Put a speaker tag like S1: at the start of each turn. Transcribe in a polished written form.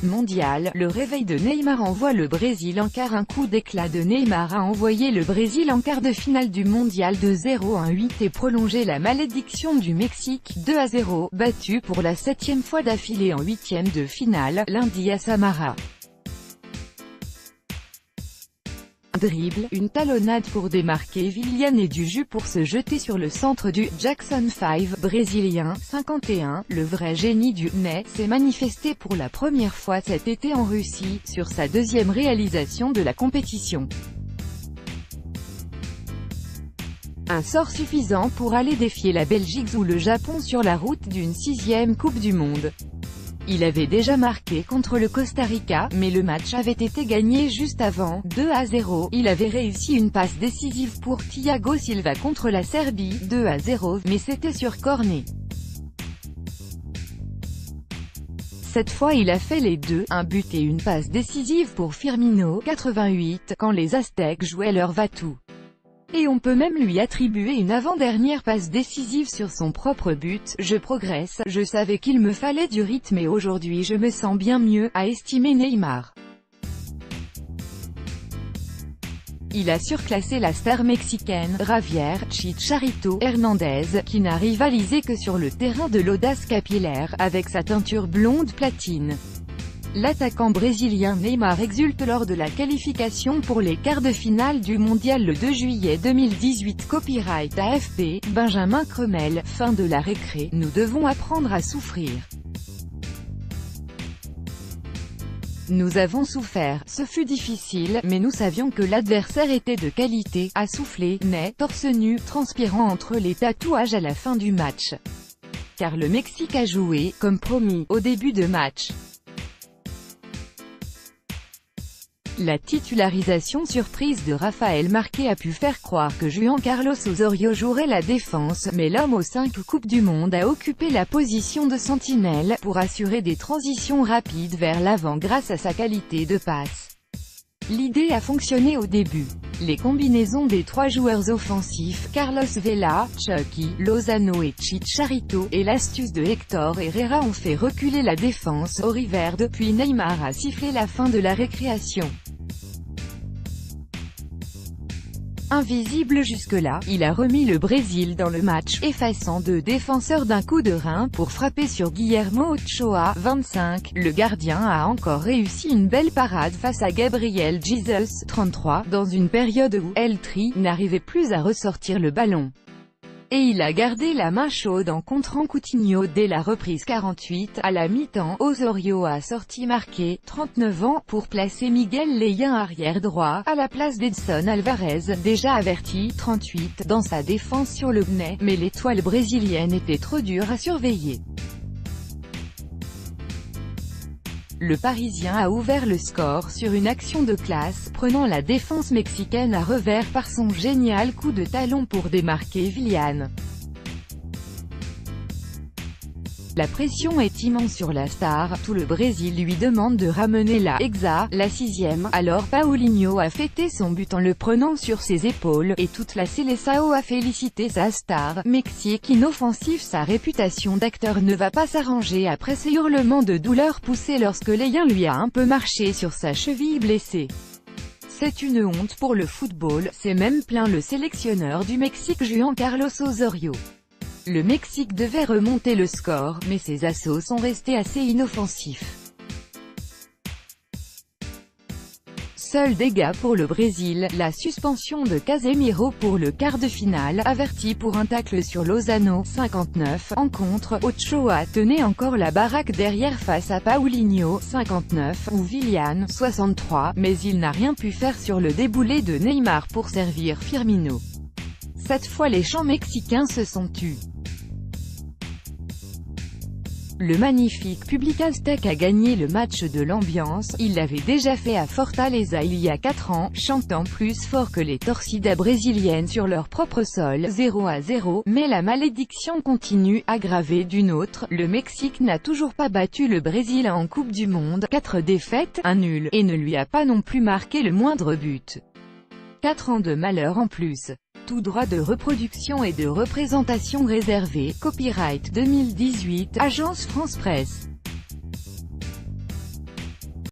S1: Mondial, le réveil de Neymar envoie le Brésil en quart. Un coup d'éclat de Neymar a envoyé le Brésil en quart de finale du Mondial de 0-1-8 et prolongé la malédiction du Mexique, 2-0, battu pour la 7e fois d'affilée en huitième de finale, lundi à Samara. Un dribble, une talonnade pour démarquer Willian et du jus pour se jeter sur le centre du Jackson 5 brésilien, 51, le vrai génie du Ney, s'est manifesté pour la première fois cet été en Russie, sur sa deuxième réalisation de la compétition. Un sort suffisant pour aller défier la Belgique ou le Japon sur la route d'une 6e Coupe du Monde. Il avait déjà marqué contre le Costa Rica, mais le match avait été gagné juste avant, 2-0. Il avait réussi une passe décisive pour Thiago Silva contre la Serbie, 2-0, mais c'était sur corner. Cette fois il a fait les deux, un but et une passe décisive pour Firmino, 88, quand les Aztèques jouaient leur va-tout. Et on peut même lui attribuer une avant-dernière passe décisive sur son propre but. Je progresse, je savais qu'il me fallait du rythme et aujourd'hui je me sens bien mieux, a estimé Neymar. Il a surclassé la star mexicaine, Javier Chicharito Hernández, qui n'a rivalisé que sur le terrain de l'audace capillaire, avec sa teinture blonde platine. L'attaquant brésilien Neymar exulte lors de la qualification pour les quarts de finale du Mondial le 2 juillet 2018. Copyright AFP, Benjamin Cremel, fin de la récré, nous devons apprendre à souffrir. Nous avons souffert, ce fut difficile, mais nous savions que l'adversaire était de qualité, a soufflé Ney, torse nu, transpirant entre les tatouages à la fin du match. Car le Mexique a joué, comme promis, au début de match. La titularisation surprise de Rafael Marquez a pu faire croire que Juan Carlos Osorio jouerait la défense, mais l'homme aux 5 Coupes du Monde a occupé la position de sentinelle, pour assurer des transitions rapides vers l'avant grâce à sa qualité de passe. L'idée a fonctionné au début. Les combinaisons des trois joueurs offensifs, Carlos Vela, Chucky, Lozano et Chicharito, et l'astuce de Héctor Herrera ont fait reculer la défense auriverde, puis Neymar a sifflé la fin de la récréation. Invisible jusque-là, il a remis le Brésil dans le match, effaçant deux défenseurs d'un coup de rein pour frapper sur Guillermo Ochoa, 25. Le gardien a encore réussi une belle parade face à Gabriel Jesus, 33, dans une période où El Tri n'arrivait plus à ressortir le ballon. Et il a gardé la main chaude en contrant Coutinho dès la reprise 48, à la mi-temps. Osorio a sorti Marquez, 39 ans, pour placer Miguel Leyen arrière droit, à la place d'Edson Alvarez, déjà averti, 38, dans sa défense sur le Ney, mais l'étoile brésilienne était trop dure à surveiller. Le Parisien a ouvert le score sur une action de classe, prenant la défense mexicaine à revers par son génial coup de talon pour démarquer Willian. La pression est immense sur la star, tout le Brésil lui demande de ramener la Hexa, la 6e, alors Paulinho a fêté son but en le prenant sur ses épaules, et toute la Seleção a félicité sa star, Mexique inoffensif. Sa réputation d'acteur ne va pas s'arranger après ses hurlements de douleur poussés lorsque Leyen lui a un peu marché sur sa cheville blessée. C'est une honte pour le football, s'est même plaint le sélectionneur du Mexique Juan Carlos Osorio. Le Mexique devait remonter le score, mais ses assauts sont restés assez inoffensifs. Seul dégât pour le Brésil, la suspension de Casemiro pour le quart de finale, averti pour un tacle sur Lozano, 59. En contre, Ochoa tenait encore la baraque derrière face à Paulinho, 59, ou Willian, 63, mais il n'a rien pu faire sur le déboulé de Neymar pour servir Firmino. Cette fois les chants mexicains se sont tus. Le magnifique public aztèque a gagné le match de l'ambiance, il l'avait déjà fait à Fortaleza il y a 4 ans, chantant plus fort que les torcidas brésiliennes sur leur propre sol, 0-0, mais la malédiction continue, aggravée d'une autre, le Mexique n'a toujours pas battu le Brésil en Coupe du Monde, 4 défaites, un nul, et ne lui a pas non plus marqué le moindre but. 4 ans de malheur en plus. Tout droit de reproduction et de représentation réservé, copyright 2018, Agence France Presse.